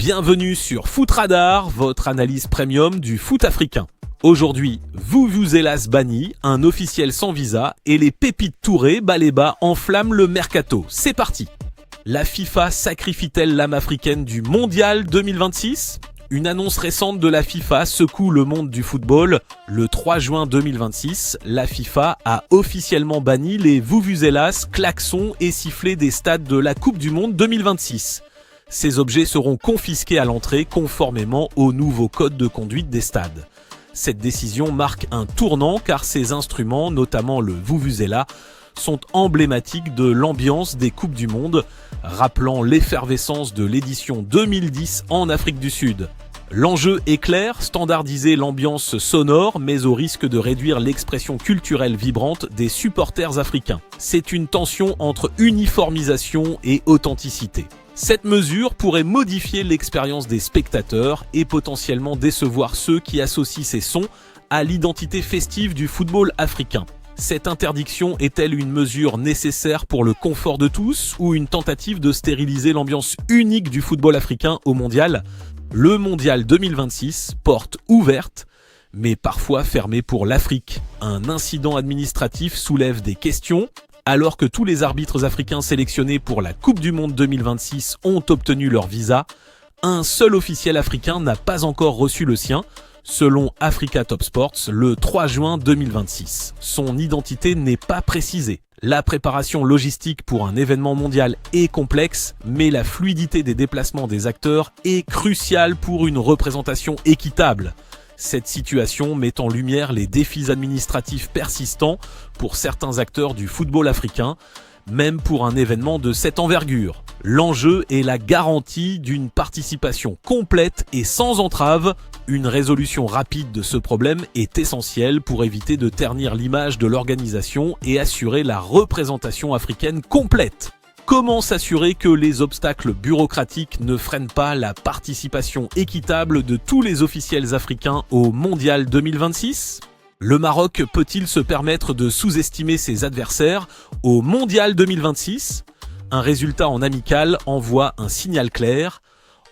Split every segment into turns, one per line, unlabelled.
Bienvenue sur Foot Radar, votre analyse premium du foot africain. Aujourd'hui, Vuvuzelas banni, un officiel sans visa et les pépites Touré, Baleba enflamment le mercato. C'est parti. La FIFA sacrifie-t-elle l'âme africaine du Mondial 2026 ? Une annonce récente de la FIFA secoue le monde du football. Le 3 juin 2026, la FIFA a officiellement banni les Vuvuzelas, klaxons et sifflets des stades de la Coupe du Monde 2026. Ces objets seront confisqués à l'entrée conformément au nouveau code de conduite des stades. Cette décision marque un tournant car ces instruments, notamment le Vuvuzela, sont emblématiques de l'ambiance des Coupes du Monde, rappelant l'effervescence de l'édition 2010 en Afrique du Sud. L'enjeu est clair, standardiser l'ambiance sonore, mais au risque de réduire l'expression culturelle vibrante des supporters africains. C'est une tension entre uniformisation et authenticité. Cette mesure pourrait modifier l'expérience des spectateurs et potentiellement décevoir ceux qui associent ces sons à l'identité festive du football africain. Cette interdiction est-elle une mesure nécessaire pour le confort de tous ou une tentative de stériliser l'ambiance unique du football africain au mondial ? Le mondial 2026, porte ouverte, mais parfois fermée pour l'Afrique. Un incident administratif soulève des questions. Alors que tous les arbitres africains sélectionnés pour la Coupe du Monde 2026 ont obtenu leur visa, un seul officiel africain n'a pas encore reçu le sien, selon Africa Top Sports, le 3 juin 2026. Son identité n'est pas précisée. La préparation logistique pour un événement mondial est complexe, mais la fluidité des déplacements des acteurs est cruciale pour une représentation équitable. Cette situation met en lumière les défis administratifs persistants pour certains acteurs du football africain, même pour un événement de cette envergure. L'enjeu est la garantie d'une participation complète et sans entrave. Une résolution rapide de ce problème est essentielle pour éviter de ternir l'image de l'organisation et assurer la représentation africaine complète. Comment s'assurer que les obstacles bureaucratiques ne freinent pas la participation équitable de tous les officiels africains au Mondial 2026 ? Le Maroc peut-il se permettre de sous-estimer ses adversaires au Mondial 2026 ? Un résultat en amical envoie un signal clair.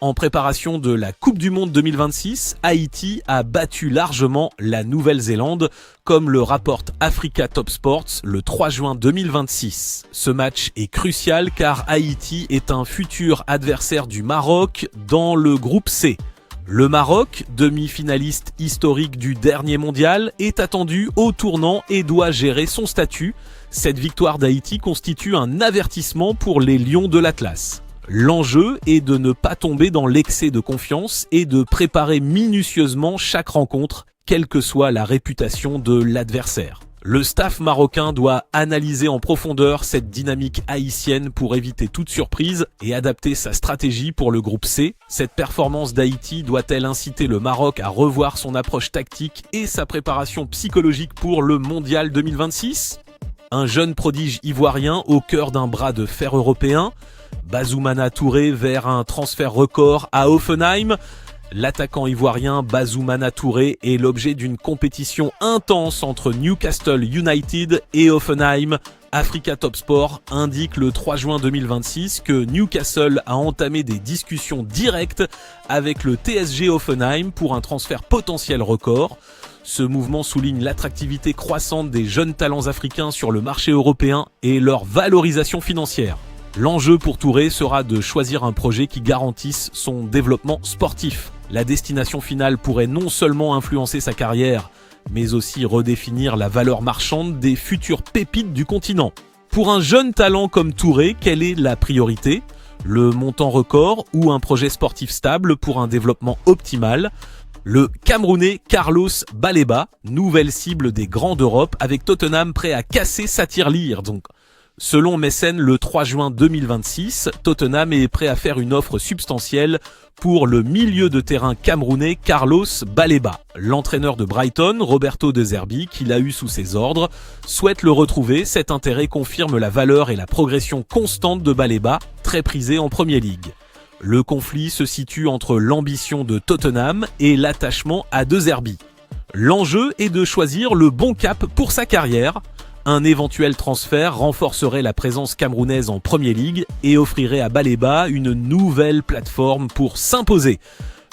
En préparation de la Coupe du Monde 2026, Haïti a battu largement la Nouvelle-Zélande, comme le rapporte Africa Top Sports le 3 juin 2026. Ce match est crucial car Haïti est un futur adversaire du Maroc dans le groupe C. Le Maroc, demi-finaliste historique du dernier mondial, est attendu au tournant et doit gérer son statut. Cette victoire d'Haïti constitue un avertissement pour les Lions de l'Atlas. L'enjeu est de ne pas tomber dans l'excès de confiance et de préparer minutieusement chaque rencontre, quelle que soit la réputation de l'adversaire. Le staff marocain doit analyser en profondeur cette dynamique haïtienne pour éviter toute surprise et adapter sa stratégie pour le groupe C. Cette performance d'Haïti doit-elle inciter le Maroc à revoir son approche tactique et sa préparation psychologique pour le Mondial 2026 ? Un jeune prodige ivoirien au cœur d'un bras de fer européen, Bazoumana Touré vers un transfert record à Hoffenheim. L'attaquant ivoirien Bazoumana Touré est l'objet d'une compétition intense entre Newcastle United et Hoffenheim. Africa Top Sport indique le 3 juin 2026 que Newcastle a entamé des discussions directes avec le TSG Hoffenheim pour un transfert potentiel record. Ce mouvement souligne l'attractivité croissante des jeunes talents africains sur le marché européen et leur valorisation financière. L'enjeu pour Touré sera de choisir un projet qui garantisse son développement sportif. La destination finale pourrait non seulement influencer sa carrière, mais aussi redéfinir la valeur marchande des futures pépites du continent. Pour un jeune talent comme Touré, quelle est la priorité ? Le montant record ou un projet sportif stable pour un développement optimal ? Le Camerounais Carlos Baleba, nouvelle cible des grands d'Europe avec Tottenham prêt à casser sa tirelire. Selon Mécène, le 3 juin 2026, Tottenham est prêt à faire une offre substantielle pour le milieu de terrain camerounais Carlos Baleba. L'entraîneur de Brighton, Roberto De Zerbi, qui l'a eu sous ses ordres, souhaite le retrouver. Cet intérêt confirme la valeur et la progression constante de Baleba, très prisé en Premier League. Le conflit se situe entre l'ambition de Tottenham et l'attachement à De Zerbi. L'enjeu est de choisir le bon cap pour sa carrière. Un éventuel transfert renforcerait la présence camerounaise en Premier League et offrirait à Baleba une nouvelle plateforme pour s'imposer.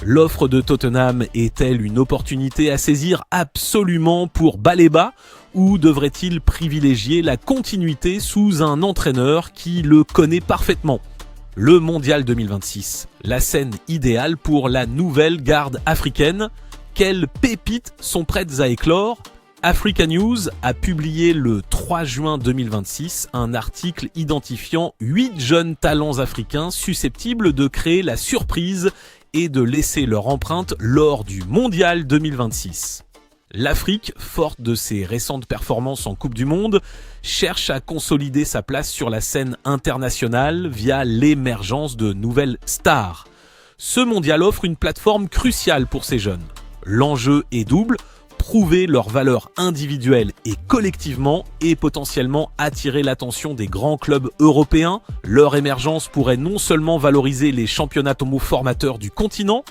L'offre de Tottenham est-elle une opportunité à saisir absolument pour Baleba ou devrait-il privilégier la continuité sous un entraîneur qui le connaît parfaitement ? Le Mondial 2026, la scène idéale pour la nouvelle garde africaine. Quelles pépites sont prêtes à éclore ? Africa News a publié le 3 juin 2026 un article identifiant 8 jeunes talents africains susceptibles de créer la surprise et de laisser leur empreinte lors du Mondial 2026. L'Afrique, forte de ses récentes performances en Coupe du Monde, cherche à consolider sa place sur la scène internationale via l'émergence de nouvelles stars. Ce mondial offre une plateforme cruciale pour ces jeunes. L'enjeu est double, prouver leur valeur individuelle et collectivement et potentiellement attirer l'attention des grands clubs européens. Leur émergence pourrait non seulement valoriser les championnats formateurs du continent,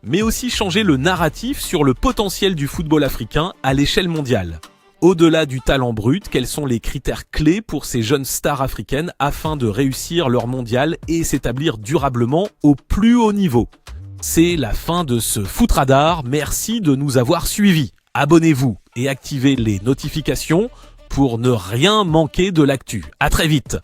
mais aussi changer le narratif sur le potentiel du football africain à l'échelle mondiale. Au-delà du talent brut, quels sont les critères clés pour ces jeunes stars africaines afin de réussir leur mondial et s'établir durablement au plus haut niveau ? C'est la fin de ce Foot Radar, merci de nous avoir suivis. Abonnez-vous et activez les notifications pour ne rien manquer de l'actu. À très vite.